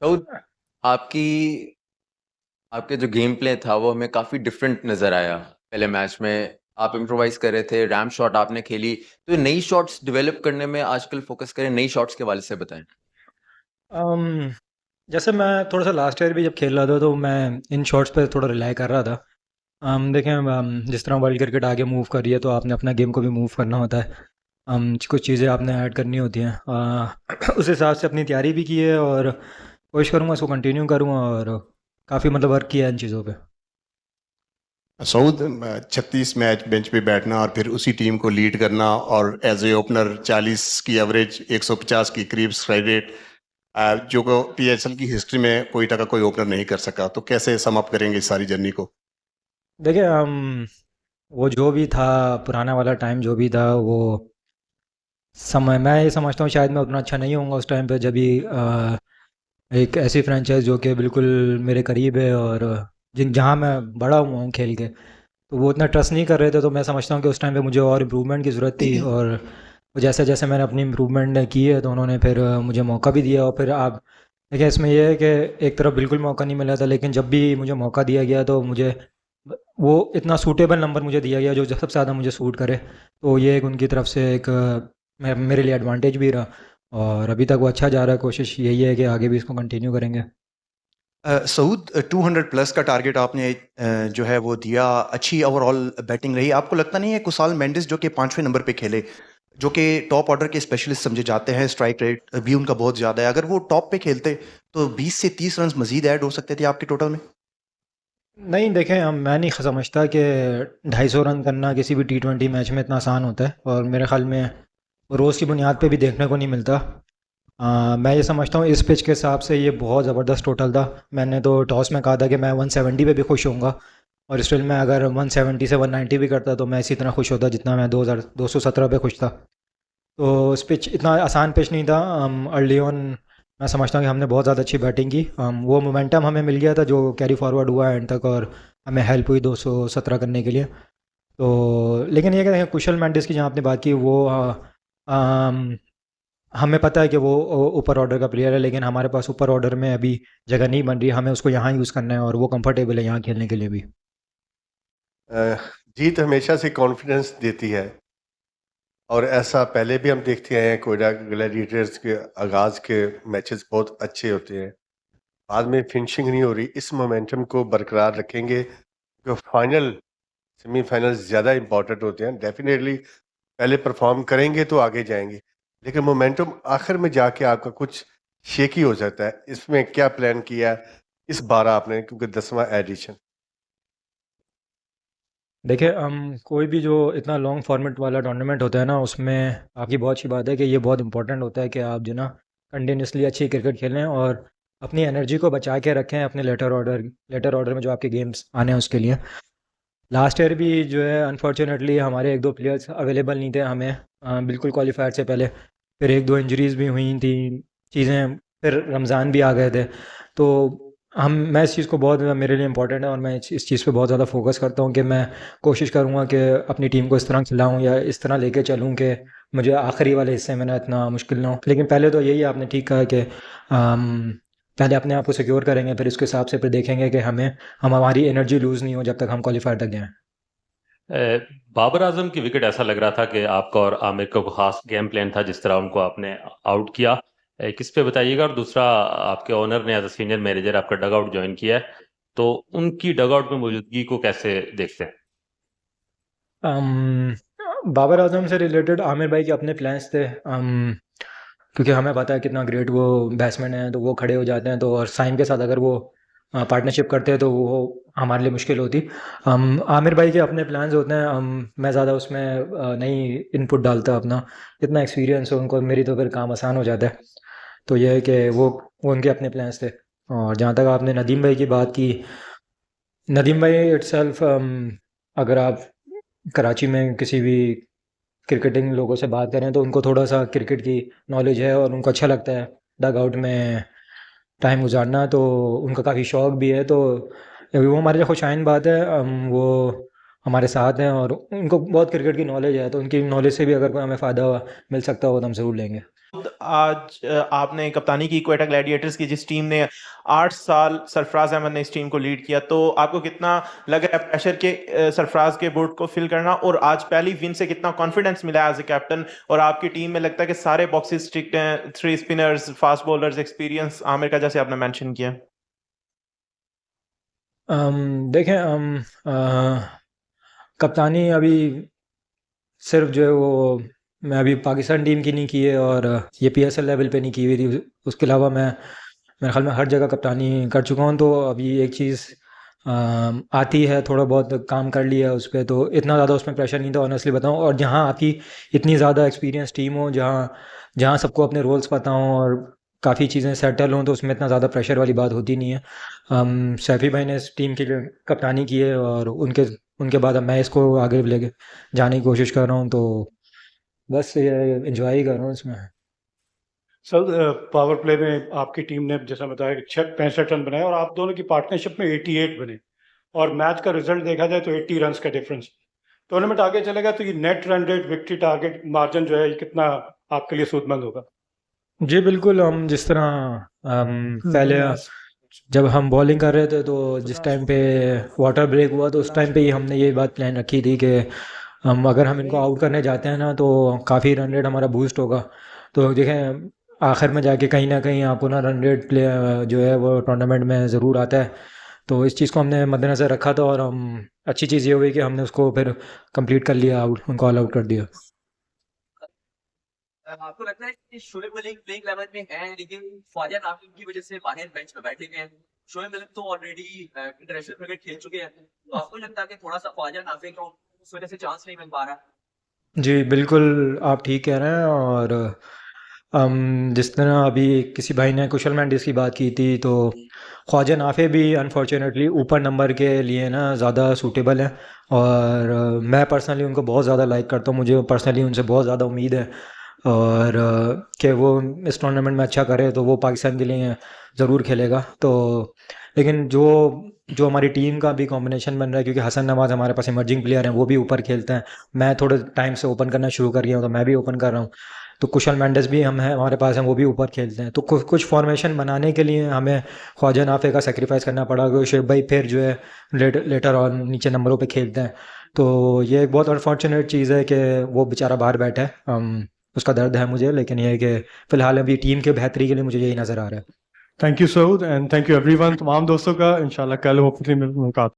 तो आपकी आपके जो गेम प्ले था वो हमें काफ़ी डिफरेंट नज़र आया। पहले मैच में आप इम्प्रोवाइज़ कर रहे थे, रैम्प शॉट आपने खेली, तो नई शॉट्स डेवलप करने में आजकल फ़ोकस करें, नई शॉट्स के हवाले से बताएँ? अम, जैसे मैं थोड़ा-सा लास्ट ईयर भी जब खेल रहा था तो मैं इन शॉट्स पे थोड़ा रिलाय कर रहा था। देखें जिस तरह वर्ल्ड क्रिकेट आगे मूव कर रही है तो आपने अपना गेम को भी मूव करना होता है। कुछ चीज़ें आपने ऐड करनी होती हैं। उस हिसाब से अपनी तैयारी भी की है और कोशिश करूँगा इसको कंटिन्यू करूँ और काफ़ी मतलब वर्क किया है इन चीज़ों पे। सऊद 36 मैच बेंच पे बैठना और फिर उसी टीम को लीड करना और एज ए ओपनर 40 की एवरेज 150 की करीब स्ट्राइक रेट, जो को पीएसएल की हिस्ट्री में कोयटा का कोई ओपनर नहीं कर सका, तो कैसे सम अप करेंगे इस सारी जर्नी को? देखिए वो जो भी था पुराना वाला टाइम जो भी था वो समय मैं ये समझता हूँ शायद मैं उतना अच्छा नहीं होऊंगा उस टाइम पे जब भी एक ऐसी फ्रेंचाइज जो कि बिल्कुल मेरे करीब है और जिन जहाँ मैं बड़ा हुआ हूँ खेल के, तो वो उतना ट्रस्ट नहीं कर रहे थे। तो मैं समझता हूँ कि उस टाइम पे मुझे और इम्प्रूवमेंट की ज़रूरत थी और जैसे जैसे मैंने अपनी इम्प्रूवमेंट की है तो उन्होंने फिर मुझे मौका भी दिया। और फिर आप देखिए इसमें यह है कि एक तरफ बिल्कुल मौका नहीं मिला था, लेकिन जब भी मुझे मौका दिया गया तो मुझे वो इतना सूटेबल नंबर मुझे दिया गया जो सबसे ज़्यादा मुझे सूट करे। तो ये एक उनकी तरफ से एक मेरे लिए एडवांटेज भी रहा और अभी तक वो अच्छा जा रहा है। कोशिश यही है कि आगे भी इसको कंटिन्यू करेंगे। सऊद 200 प्लस का टारगेट आपने जो है वो दिया, अच्छी ओवरऑल बैटिंग रही। आपको लगता नहीं है कुसाल मेंडिस जो कि 5वें नंबर पे खेले, जो कि टॉप ऑर्डर के स्पेशलिस्ट समझे जाते हैं, स्ट्राइक रेट भी उनका बहुत ज़्यादा है, अगर वो टॉप पे खेलते तो 20 से 30 रन मजीद ऐड हो सकते थे आपके टोटल में? नहीं देखें, मैं नहीं समझता कि 250 रन करना किसी भी T20 मैच में इतना आसान होता है और मेरे ख्याल में रोज़ की बुनियाद पे भी देखने को नहीं मिलता। मैं ये समझता हूँ इस पिच के हिसाब से ये बहुत ज़बरदस्त टोटल था। मैंने तो टॉस में कहा था कि मैं 170 पे भी खुश होऊंगा और स्टिल मैं अगर 170 से 190 भी करता तो मैं इसी तरह खुश होता जितना मैं 2217 पे खुश था। तो इस पिच इतना आसान पिच नहीं था। अर्ली ऑन मैं समझता हूँ कि हमने बहुत ज़्यादा अच्छी बैटिंग की। वो मोमेंटम हमें मिल गया था जो कैरी फॉरवर्ड हुआ एंड तक और हमें हेल्प हुई 217 करने के लिए। तो लेकिन ये कहते हैं कुशल मेंडिस की जहाँ आपने बात की वो हमें पता है कि वो ऊपर ऑर्डर का प्लेयर है, लेकिन हमारे पास ऊपर ऑर्डर में अभी जगह नहीं बन रही। हमें उसको यहाँ यूज़ करना है और वो कंफर्टेबल है यहाँ खेलने के लिए भी। अ, जीत हमेशा से कॉन्फिडेंस देती है और ऐसा पहले भी हम देखते आए हैं। कोयडा ग्लैडिएटर्स के आगाज़ के मैचेस बहुत अच्छे होते हैं, बाद में फिनिशिंग नहीं हो रही। इस मोमेंटम को बरकरार रखेंगे जो फाइनल सेमीफाइनल्स ज़्यादा इम्पोर्टेंट होते हैं। डेफिनेटली पहले परफॉर्म करेंगे तो आगे जाएंगे, लेकिन मोमेंटम आखिर में जाके आपका कुछ शेकी हो सकता है। इसमें क्या प्लान किया है इस बार आपने, क्योंकि 10वां एडिशन? देखिए कोई भी जो इतना लॉन्ग फॉर्मेट वाला टूर्नामेंट होता है ना, उसमें आपकी बहुत अच्छी बात है कि ये बहुत इंपॉर्टेंट होता है कि आप जो ना कंटिन्यूसली अच्छी क्रिकेट खेलें और अपनी एनर्जी को बचा के रखें अपने लेटर ऑर्डर में जो आपके गेम्स आने हैं उसके लिए। लास्ट ईयर भी जो है अनफॉर्चुनेटली हमारे एक दो प्लेयर्स अवेलेबल नहीं थे हमें बिल्कुल क्वालिफायर से पहले। फिर एक दो इंजरीज भी हुई थी चीज़ें, फिर रमज़ान भी आ गए थे। तो मैं इस चीज़ को बहुत मेरे लिए इम्पोर्टेंट है और मैं इस चीज़ पे बहुत ज़्यादा फोकस करता हूँ कि मैं कोशिश करूँगा कि अपनी टीम को इस तरह खिलाऊँ या इस तरह लेके चलूँ कि मुझे आखिरी वाले हिस्से में ना इतना मुश्किल ना हो। लेकिन पहले तो यही आपने ठीक कहा कि अम, पहले अपने आप को सिक्योर करेंगे, फिर इसके हिसाब से फिर देखेंगे कि हम हमारी एनर्जी लूज़ नहीं हो जब तक हम क्वालिफायर तक जाएँ। बाबर आजम की विकेट ऐसा लग रहा था कि आपका और आमिर का कोई खास गेम प्लान था जिस तरह उनको आपने आउट किया। किस पे बताइएगा। और दूसरा, आपके ओनर ने एज अ सीनियर मैनेजर आपका डग आउट ज्वाइन किया है, तो उनकी डग आउट में मौजूदगी को कैसे देखते हैं? अम, बाबर आजम से रिलेटेड आमिर भाई के अपने प्लान्स थे। क्योंकि हमें पता है कितना ग्रेट वो बैट्समैन है, तो वो खड़े हो जाते हैं तो और साइम के साथ अगर वो पार्टनरशिप करते हैं तो वो हमारे लिए मुश्किल होती। आमिर भाई के अपने प्लान्स होते हैं। मैं ज़्यादा उसमें नहीं इनपुट डालता अपना। इतना एक्सपीरियंस है उनको, मेरी तो फिर काम आसान हो जाता है। तो ये है कि वो उनके अपने प्लान्स थे। और जहाँ तक आपने नदीम भाई की बात की, नदीम भाई इटसेल्फ अगर आप कराची में किसी भी क्रिकेटिंग लोगों से बात करें तो उनको थोड़ा सा क्रिकेट की नॉलेज है और उनको अच्छा लगता है डग आउट में टाइम गुजारना। तो उनका काफ़ी शौक भी है। तो वो हमारे लिए खुशाइन बात है। वो हमारे साथ हैं और उनको बहुत क्रिकेट की नॉलेज है, तो उनकी नॉलेज से भी अगर कोई हमें फ़ायदा मिल सकता हो तो हम ज़रूर लेंगे। आज आपने कप्तानी की क्वेटा ग्लैडिएटर्स की, जिस टीम ने 8 साल सरफराज अहमद ने इस टीम को लीड किया, तो आपको कितना लग रहा है प्रेशर के सरफराज के बोर्ड को फिल करना, और आज पहली विन से कितना कॉन्फिडेंस मिला एज ए कैप्टन, और आपकी टीम में लगता है कि सारे बॉक्सेस स्ट्रिक्ट हैं, 3 spinners, fast bowlers, experience Aamir का जैसे आपने मेंशन किया? देखें कप्तानी अभी सिर्फ जो है वो मैं अभी पाकिस्तान टीम की नहीं की है और ये PSL लेवल पे नहीं की हुई थी। उसके अलावा मैं मेरे ख्याल में हर जगह कप्तानी कर चुका हूँ, तो अभी एक चीज़ आती है, थोड़ा बहुत काम कर लिया उस पर, तो इतना ज़्यादा उसमें प्रेशर नहीं था ऑनेस्टली बताऊँ। और जहाँ आपकी इतनी ज़्यादा एक्सपीरियंस टीम हो, जहाँ जहाँ सबको अपने रोल्स पता हों और काफ़ी चीज़ें सेटल हों, तो उसमें इतना ज़्यादा प्रेशर वाली बात होती नहीं है। सैफी भाई ने इस टीम के लिए कप्तानी की है और उनके बाद अब मैं इसको आगे लेके जाने की कोशिश कर रहा हूँ, तो बस ये एंजॉय ही कर रहा हूँ इसमें। सर पावर प्ले में आपकी टीम ने जैसा बताया कि 65 रन बनाए और आप दोनों की पार्टनरशिप में 88 बने, और मैच का रिजल्ट देखा जाए तो 80 रन का डिफरेंस। टूर्नामेंट आगे चलेगा तो ये net run rate, victory target margin जो है, ये कितना आपके लिए सूदमंद होगा? जी बिल्कुल, हम जिस तरह पहले जब हम बॉलिंग कर रहे थे, तो जिस टाइम पे वाटर ब्रेक हुआ, तो उस टाइम पे ही हमने ये बात प्लान रखी थी कि अगर हम इनको आउट करने जाते हैं ना, तो काफ़ी रन रेट हमारा बूस्ट होगा। तो देखें आखिर में जाके कहीं ना कहीं आपको ना रन रेट प्ले जो है वो टूर्नामेंट में ज़रूर आता है। तो इस चीज़ को हमने मद्देनज़र रखा था और अच्छी चीज़ ये हुई कि हमने उसको फिर कंप्लीट कर लिया, उनको ऑल आउट कर दिया। आपको लगता है कि शोएब मलिक प्लेइंग 11 में हैं, लेकिन ख्वाजा नाफिम की वजह से बाहर बेंच पे बैठे गए हैं? शोएब मलिक तो ऑलरेडी इंटरनेशनल क्रिकेट खेल चुके हैं, तो आपको लगता है कि थोड़ा सा ख्वाजा नाफिम को उस वजह से चांस नहीं मिल पा रहा? जी बिल्कुल, आप ठीक कह रहे हैं। और जिस तरह अभी किसी भाई ने कुशल मेंडिस की बात की थी, तो ख्वाजा नाफे भी अनफॉर्चुनेटली ऊपर नंबर के लिए ना ज़्यादा सूटेबल हैं, और मैं पर्सनली उनको बहुत ज़्यादा लाइक करता हूँ। मुझे पर्सनली उनसे बहुत ज़्यादा उम्मीद है, और कि वो इस टूर्नामेंट में अच्छा करे, तो वो पाकिस्तान के लिए ज़रूर खेलेगा। तो लेकिन जो हमारी टीम का भी कॉम्बिनेशन बन रहा है, क्योंकि हसन नवाज़ हमारे पास इमर्जिंग प्लेयर हैं, वो भी ऊपर खेलते हैं। मैं थोड़े टाइम से ओपन करना शुरू कर गया हूँ, तो मैं भी ओपन कर रहा हूँ। तो कुशल मेंडिस भी हमारे पास हैं, वो भी ऊपर खेलते हैं। तो कुछ फॉर्मेशन बनाने के लिए हमें ख्वाजा नाफे का सेक्रीफाइस करना पड़ा, क्योंकि शोएब भाई फिर जो है लेटर ऑन नीचे नंबरों पे खेलते हैं। तो ये एक बहुत अनफॉर्चुनेट चीज़ है कि वो बेचारा बाहर बैठा है। उसका दर्द है मुझे, लेकिन ये है कि फ़िलहाल अभी टीम के बेहतरी के लिए मुझे यही नज़र आ रहा है। Thank you Saud, and thank you everyone, तमाम दोस्तों का। इंशाल्लाह कल होपफुली मुलाकात।